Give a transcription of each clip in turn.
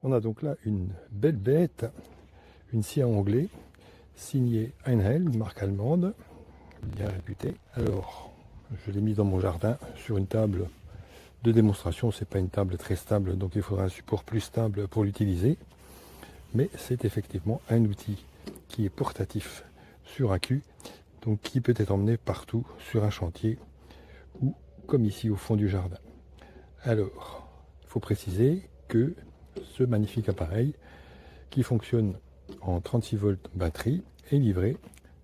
On a donc là une belle bête, une scie à onglet, signée Einhell, une marque allemande, bien réputée. Alors, je l'ai mis dans mon jardin sur une table de démonstration. C'est pas une table très stable, donc il faudra un support plus stable pour l'utiliser. Mais c'est effectivement un outil qui est portatif sur un cul, donc qui peut être emmené partout sur un chantier ou comme ici au fond du jardin. Alors, il faut préciser que ce magnifique appareil qui fonctionne en 36 volts batterie est livré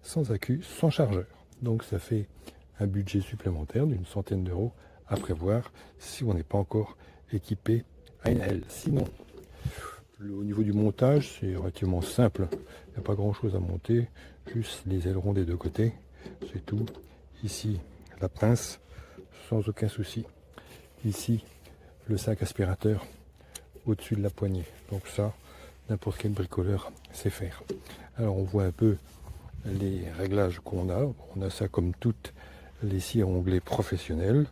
sans accu, sans chargeur. Donc ça fait un budget supplémentaire d'une centaine d'euros à prévoir si on n'est pas encore équipé Einhell. Sinon, au niveau du montage, c'est relativement simple. Il n'y a pas grand chose à monter, juste les ailerons des deux côtés, c'est tout. Ici, la pince, sans aucun souci. Ici, le sac aspirateur au-dessus de la poignée. Donc ça, n'importe quel bricoleur sait faire. Alors on voit un peu les réglages qu'on a. On a ça comme toutes les scies à onglet professionnelles.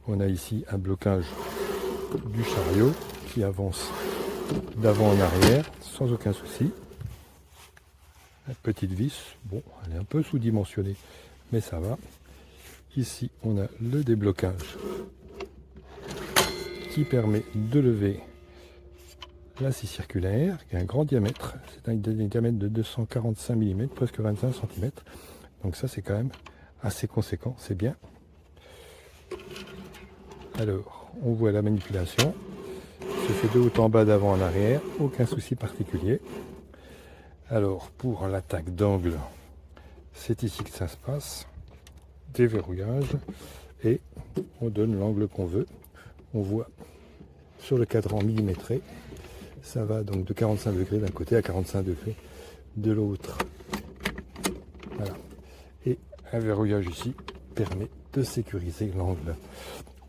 On a ici un blocage du chariot qui avance d'avant en arrière sans aucun souci. La petite vis, bon, elle est un peu sous-dimensionnée, mais ça va. Ici, on a le déblocage qui permet de lever la scie circulaire, qui a un grand diamètre. C'est un diamètre de 245 mm, presque 25 cm. Donc ça, c'est quand même assez conséquent, c'est bien. Alors, on voit la manipulation. Se fait de haut en bas, d'avant en arrière, aucun souci particulier. Alors, pour l'attaque d'angle, c'est ici que ça se passe. Déverrouillage et on donne l'angle qu'on veut. On voit sur le cadran millimétré, ça va donc de 45 degrés d'un côté à 45 degrés de l'autre. Voilà. Et un verrouillage ici permet de sécuriser l'angle.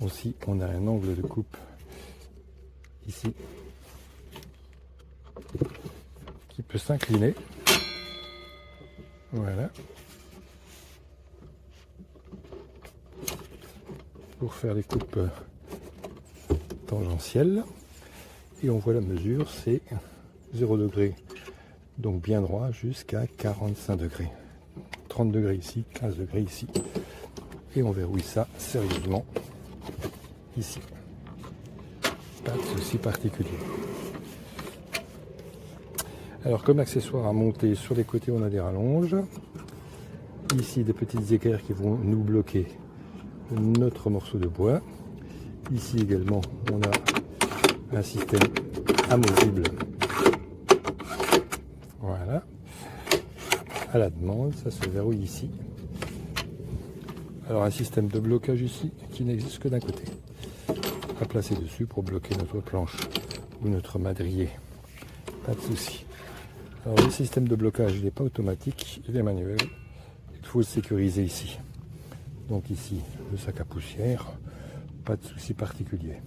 Aussi, on a un angle de coupe ici qui peut s'incliner. Voilà. Pour faire les coupes tangentielles. Et on voit la mesure, c'est 0 degré, donc bien droit, jusqu'à 45 degrés. 30 degrés ici, 15 degrés ici. Et on verrouille ça sérieusement ici. Pas de souci particulier. Alors comme accessoire à monter, sur les côtés on a des rallonges. Ici des petites équerres qui vont nous bloquer notre morceau de bois. Ici également on a un système amovible. Voilà. À la demande, ça se verrouille ici. Alors un système de blocage ici qui n'existe que d'un côté. À placer dessus pour bloquer notre planche ou notre madrier. Pas de souci. Alors le système de blocage il n'est pas automatique, il est manuel. Il faut le sécuriser ici. Donc ici le sac à poussière, pas de souci particulier.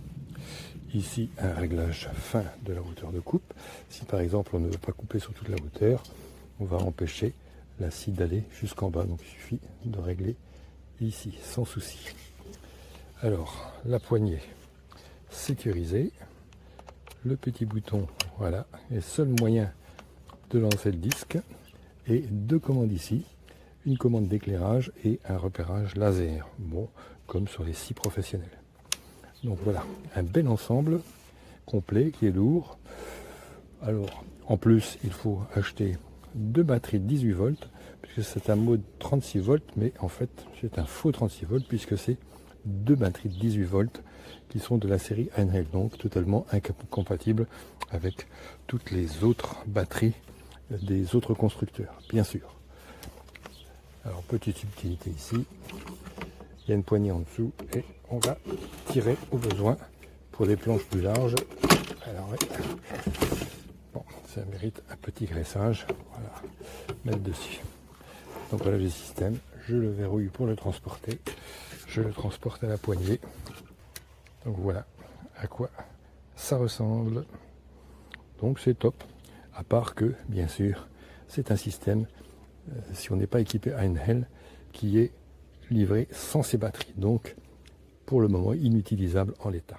Ici un réglage fin de la hauteur de coupe. Si par exemple on ne veut pas couper sur toute la hauteur, on va empêcher la scie d'aller jusqu'en bas. Donc il suffit de régler ici sans souci. Alors la poignée sécurisée, le petit bouton, voilà, est seul moyen de lancer le disque, et deux commandes ici, une commande d'éclairage et un repérage laser, bon, comme sur les scies professionnelles. Donc voilà, un bel ensemble complet qui est lourd. Alors en plus il faut acheter deux batteries de 18 volts, puisque c'est un mode 36 volts, mais en fait c'est un faux 36 volts, puisque c'est deux batteries de 18 volts qui sont de la série Einhell, donc totalement incompatibles avec toutes les autres batteries des autres constructeurs, bien sûr. Alors petite subtilité ici, il y a une poignée en dessous et on va tirer au besoin pour des planches plus larges. Alors ouais. Bon, ça mérite un petit graissage, voilà, mettre dessus. Donc voilà le système, je le verrouille pour le transporter, je le transporte à la poignée. Donc voilà à quoi ça ressemble. Donc c'est top, à part que bien sûr c'est un système, si on n'est pas équipé Einhell, qui est livré sans ces batteries, donc pour le moment inutilisable en l'état.